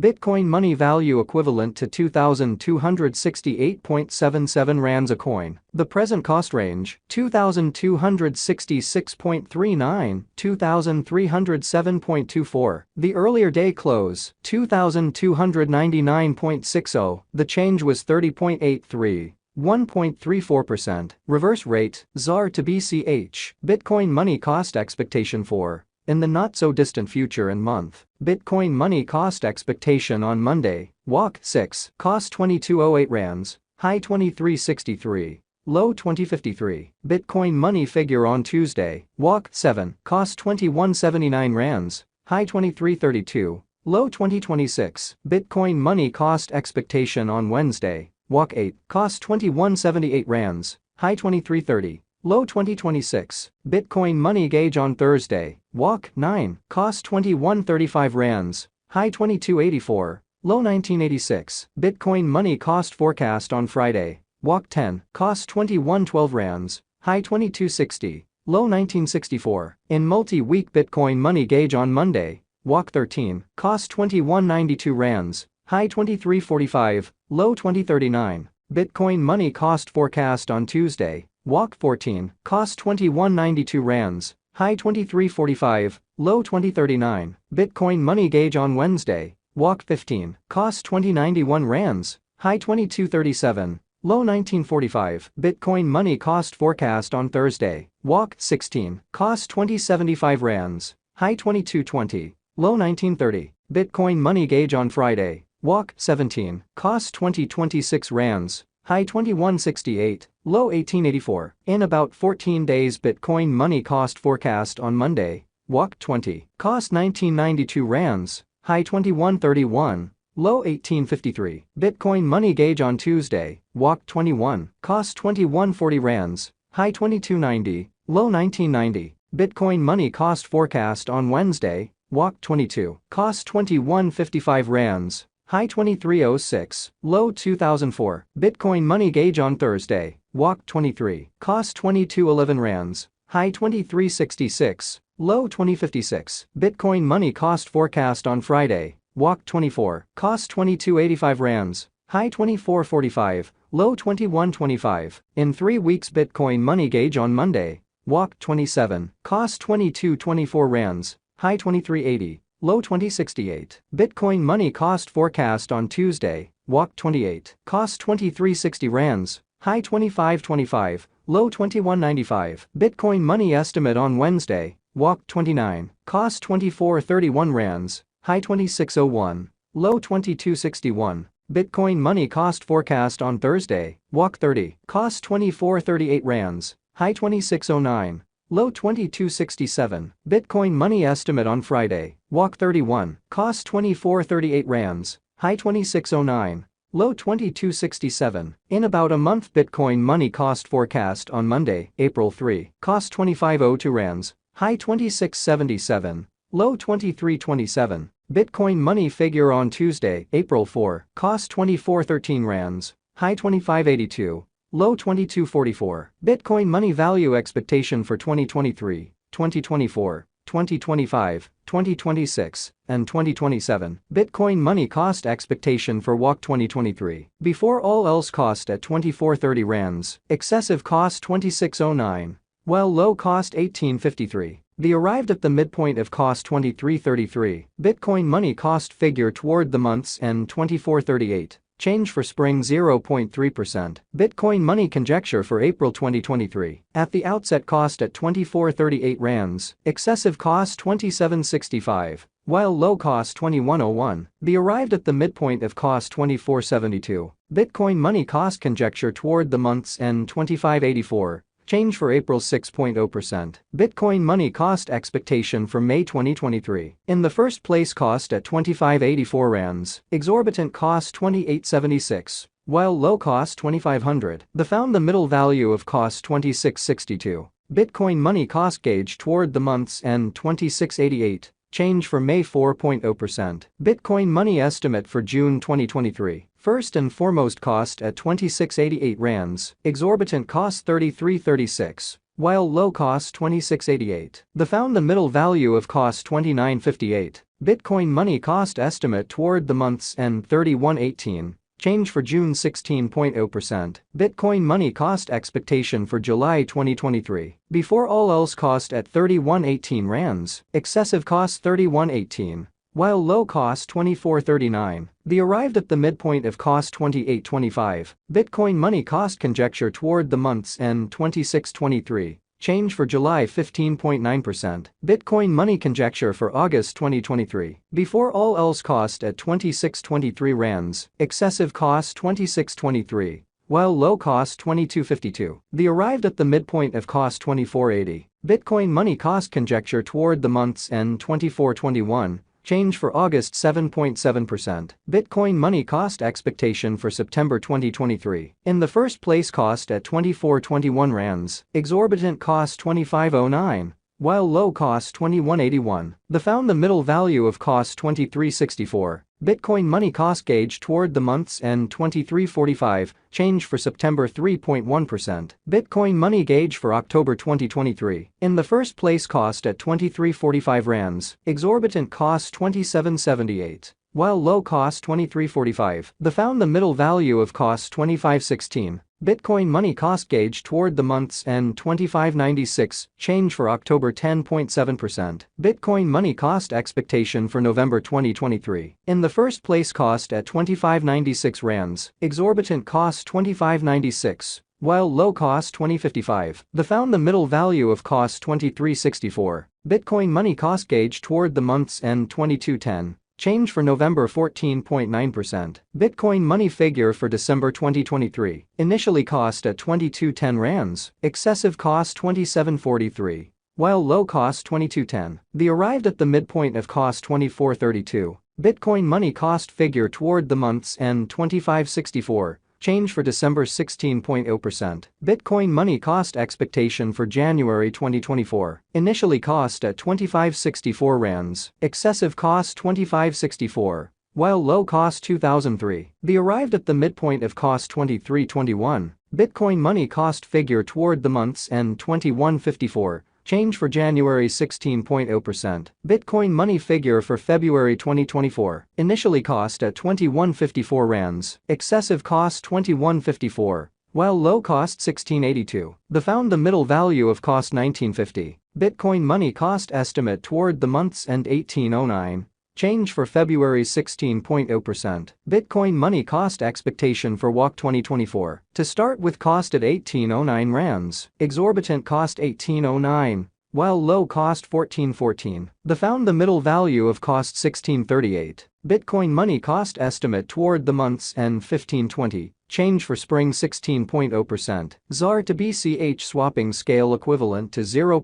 Bitcoin money value equivalent to 2,268.77 rands a coin. The present cost range, 2,266.39, 2,307.24. The earlier day close, 2,299.60. The change was 30.83. 1.34%. Reverse rate, ZAR to BCH. Bitcoin money cost expectation for. In the not-so-distant future and month, Bitcoin money cost expectation on Monday, WAC 6, cost 2208 rands, high 2363, low 2053. Bitcoin money figure on Tuesday, WAC 7, cost 2179 rands, high 2332, low 2026. Bitcoin money cost expectation on Wednesday, WAC 8, cost 2178 rands, high 2330. Low 2026. Bitcoin money gauge on Thursday, WAC 9, cost 2135 rands, high 2284, low 1986. Bitcoin money cost forecast on Friday, WAC 10, cost 2112 rands, high 2260, low 1964. In multi-week Bitcoin money gauge on Monday, WAC 13, cost 2192 rands, high 2345, low 2039. Bitcoin money cost forecast on Tuesday, WAC 14, cost 2192 rands, high 2345, low 2039. Bitcoin money gauge on Wednesday, WAC 15, cost 2091 rands, high 2237, low 1945. Bitcoin money cost forecast on Thursday, WAC 16, cost 2075 rands, high 2220, low 1930. Bitcoin money gauge on Friday, WAC 17, cost 2026 rands, high 2168, low 1884. In about 14 days Bitcoin money cost forecast on Monday, WAC 20, cost 1992 rands, high 2131, low 1853. Bitcoin money gauge on Tuesday, WAC 21, cost 2140 rands, high 2290, low 1990. Bitcoin money cost forecast on Wednesday, WAC 22, cost 2155 rands, high 2306, low 2004. Bitcoin money gauge on Thursday, WAC 23, cost 2211 rands, high 2366, low 2056. Bitcoin money cost forecast on Friday, WAC 24, cost 2285 rands, high 2445, low 2125. In 3 weeks Bitcoin money gauge on Monday, WAC 27, cost 2224 rands, high 2380. Low 2068. Bitcoin money cost forecast on Tuesday, WAC 28, cost 2360 rands, high 2525, low 2195. Bitcoin money estimate on Wednesday, WAC 29, cost 2431 rands, high 2601, low 2261. Bitcoin money cost forecast on Thursday, WAC 30, cost 2438 rands, high 2609. Low 2267. Bitcoin money estimate on Friday, WAC 31, cost 2438 rands, high 2609, low 2267. In about a month Bitcoin money cost forecast on Monday, April 3, cost 2502 rands, high 2677, low 2327. Bitcoin money figure on Tuesday, April 4, cost 2413 rands, high 2582. Low 2244. Bitcoin money value expectation for 2023, 2024, 2025, 2026, and 2027. Bitcoin money cost expectation for WAC 2023. Before all else cost at 2430 rands, excessive cost 2609, while low cost 1853. The arrived at the midpoint of cost 2333. Bitcoin money cost figure toward the month's end 2438. Change for spring 0.3%. Bitcoin money conjecture for April 2023. At the outset cost at 2438 rands, excessive cost 2765, while low cost 2101. The arrived at the midpoint of cost 2472. Bitcoin money cost conjecture toward the month's end 2584. Change for April 6.0%. Bitcoin money cost expectation for May 2023. In the first place cost at 2584 rands, exorbitant cost 2876, while low cost 2500. The found the middle value of cost 2662. Bitcoin money cost gauge toward the month's end 2688. Change for May 4.0%. Bitcoin money estimate for June 2023. First and foremost cost at 2688 rands, exorbitant cost 3336, while low cost 2688. The found the middle value of cost 2958. Bitcoin money cost estimate toward the month's end 3118. Change for June 16.0%. Bitcoin money cost expectation for July 2023. Before all else cost at 3118 rands, excessive cost 3118. While low cost 2439, the arrived at the midpoint of cost 2825. Bitcoin money cost conjecture toward the month's end 2623. Change for July 15.9%. Bitcoin money conjecture for August 2023. Before all else cost at 2623 rands, excessive cost 2623. While low cost 2252. The arrived at the midpoint of cost 2480. Bitcoin money cost conjecture toward the month's end 2421. Change for August 7.7%. Bitcoin money cost expectation for September 2023. In the first place cost at 2421 rands, exorbitant cost 2509, while low cost 2181. The found the middle value of cost 2364. Bitcoin money cost gauge toward the month's end 2345, change for September 3.1%. Bitcoin money gauge for October 2023. In the first place cost at 2345 rands, exorbitant cost 2778, while low cost 2345. The found the middle value of cost 2516. Bitcoin money cost gauge toward the month's end 2596, change for October 10.7%. Bitcoin money cost expectation for November 2023. In the first place cost at 2596 rands, exorbitant cost 2596, while low cost 2055. The found the middle value of cost 2364. Bitcoin money cost gauge toward the month's end 2210. Change for November 14.9%. Bitcoin money figure for December 2023. Initially cost at 2210 rands, excessive cost 2743, while low cost 2210. The arrived at the midpoint of cost 2432. Bitcoin money cost figure toward the month's end 2564. Change for December 16.0%. Bitcoin money cost expectation for January 2024. Initially cost at 2564 rands, excessive cost 2564, while low cost 2003. The arrived at the midpoint of cost 2321. Bitcoin money cost figure toward the month's end 2154. Change for January 16.0%. Bitcoin money figure for February 2024. Initially cost at 2154 rands, excessive cost 2154, while low cost 1682. The found the middle value of cost 1950. Bitcoin money cost estimate toward the month's end 1809. Change for February 16.0%. Bitcoin money cost expectation for WAC 2024. To start with cost at 1809 rands, exorbitant cost 1809, while low cost 1414. The found the middle value of cost 1638. Bitcoin money cost estimate toward the month's end 1520. Change for spring 16.0%. ZAR to BCH swapping scale equivalent to 0.